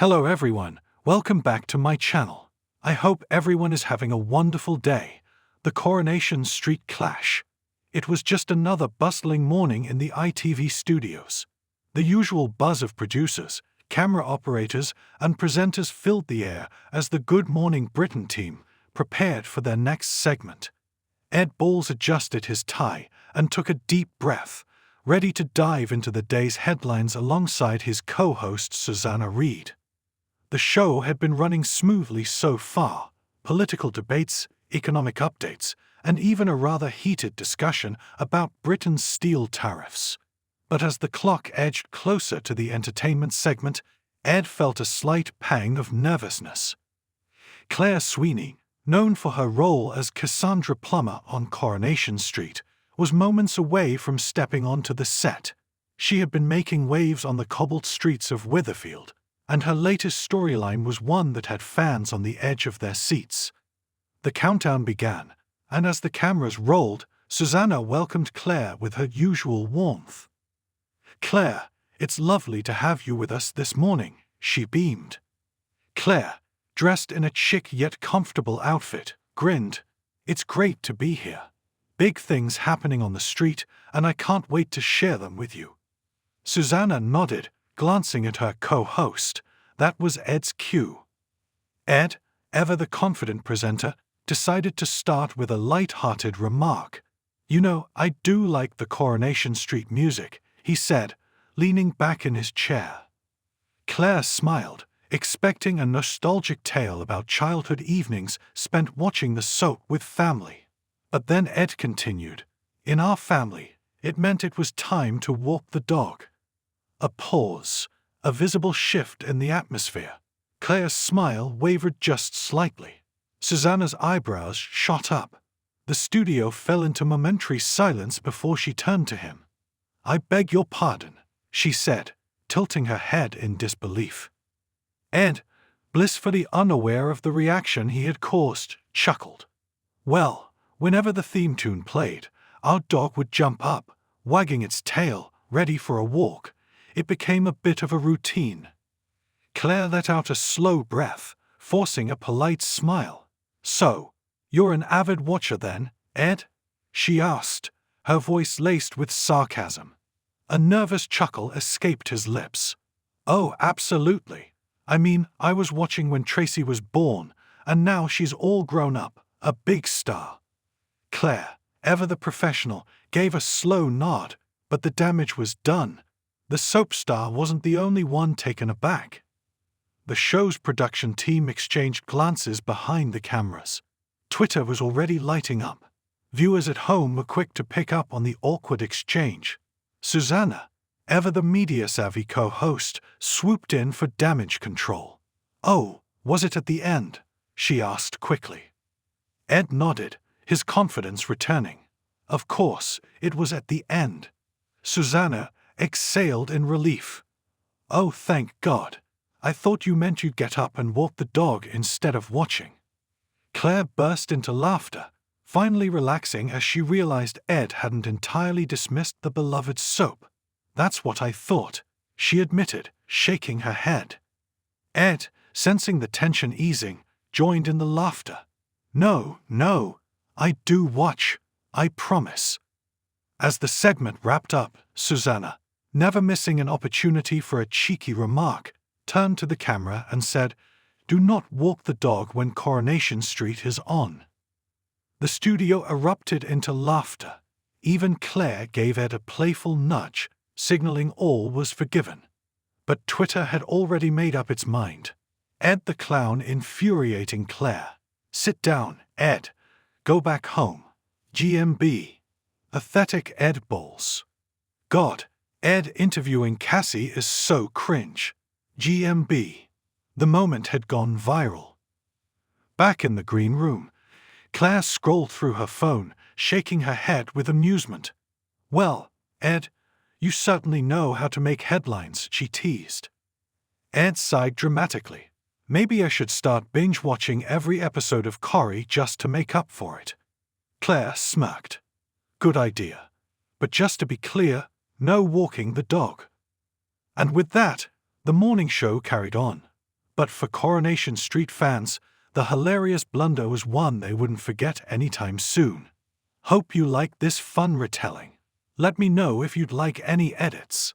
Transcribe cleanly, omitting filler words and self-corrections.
Hello everyone, welcome back to my channel. I hope everyone is having a wonderful day. The Coronation Street clash. It was just another bustling morning in the ITV studios. The usual buzz of producers, camera operators, and presenters filled the air as the Good Morning Britain team prepared for their next segment. Ed Balls adjusted his tie and took a deep breath, ready to dive into the day's headlines alongside his co-host Susanna Reid. The show had been running smoothly so far: political debates, economic updates, and even a rather heated discussion about Britain's steel tariffs. But as the clock edged closer to the entertainment segment, Ed felt a slight pang of nervousness. Claire Sweeney, known for her role as Cassandra Plummer on Coronation Street, was moments away from stepping onto the set. She had been making waves on the cobbled streets of Witherfield, and her latest storyline was one that had fans on the edge of their seats. The countdown began, and as the cameras rolled, Susanna welcomed Claire with her usual warmth. "Claire, it's lovely to have you with us this morning," she beamed. Claire, dressed in a chic yet comfortable outfit, grinned. "It's great to be here. Big things happening on the street, and I can't wait to share them with you." Susanna nodded, glancing at her co-host. That was Ed's cue. Ed, ever the confident presenter, decided to start with a light-hearted remark. "You know, I do like the Coronation Street music," he said, leaning back in his chair. Claire smiled, expecting a nostalgic tale about childhood evenings spent watching the soap with family. But then Ed continued, "In our family, it meant it was time to walk the dog." A pause, a visible shift in the atmosphere. Claire's smile wavered just slightly. Susanna's eyebrows shot up. The studio fell into momentary silence before she turned to him. "I beg your pardon," she said, tilting her head in disbelief. Ed, blissfully unaware of the reaction he had caused, chuckled. "Well, whenever the theme tune played, our dog would jump up, wagging its tail, ready for a walk. It became a bit of a routine." Claire let out a slow breath, forcing a polite smile. "So, you're an avid watcher then, Ed?" she asked, her voice laced with sarcasm. A nervous chuckle escaped his lips. "Oh, absolutely. I mean, I was watching when Tracy was born, and now she's all grown up, a big star." Claire, ever the professional, gave a slow nod, but the damage was done. The soap star wasn't the only one taken aback. The show's production team exchanged glances behind the cameras. Twitter was already lighting up. Viewers at home were quick to pick up on the awkward exchange. Susanna, ever the media-savvy co-host, swooped in for damage control. "Oh, was it at the end?" she asked quickly. Ed nodded, his confidence returning. Of course, it was at the end. Susanna exhaled in relief. "Oh, thank God. I thought you meant you'd get up and walk the dog instead of watching." Claire burst into laughter, finally relaxing as she realized Ed hadn't entirely dismissed the beloved soap. "That's what I thought," she admitted, shaking her head. Ed, sensing the tension easing, joined in the laughter. "No, I do watch, I promise." As the segment wrapped up, Susanna, never missing an opportunity for a cheeky remark, turned to the camera and said, "Do not walk the dog when Coronation Street is on." The studio erupted into laughter. Even Claire gave Ed a playful nudge, signaling all was forgiven. But Twitter had already made up its mind. Ed the clown infuriating Claire. "Sit down, Ed. Go back home. GMB. Pathetic Ed Balls. God, Ed interviewing Cassie is so cringe. GMB. The moment had gone viral. Back in the green room, Claire scrolled through her phone, shaking her head with amusement. "Well, Ed, you certainly know how to make headlines," she teased. Ed sighed dramatically. "Maybe I should start binge-watching every episode of Corrie just to make up for it." Claire smirked. "Good idea. But just to be clear, no walking the dog." And with that, the morning show carried on. But for Coronation Street fans, the hilarious blunder was one they wouldn't forget anytime soon. Hope you liked this fun retelling. Let me know if you'd like any edits.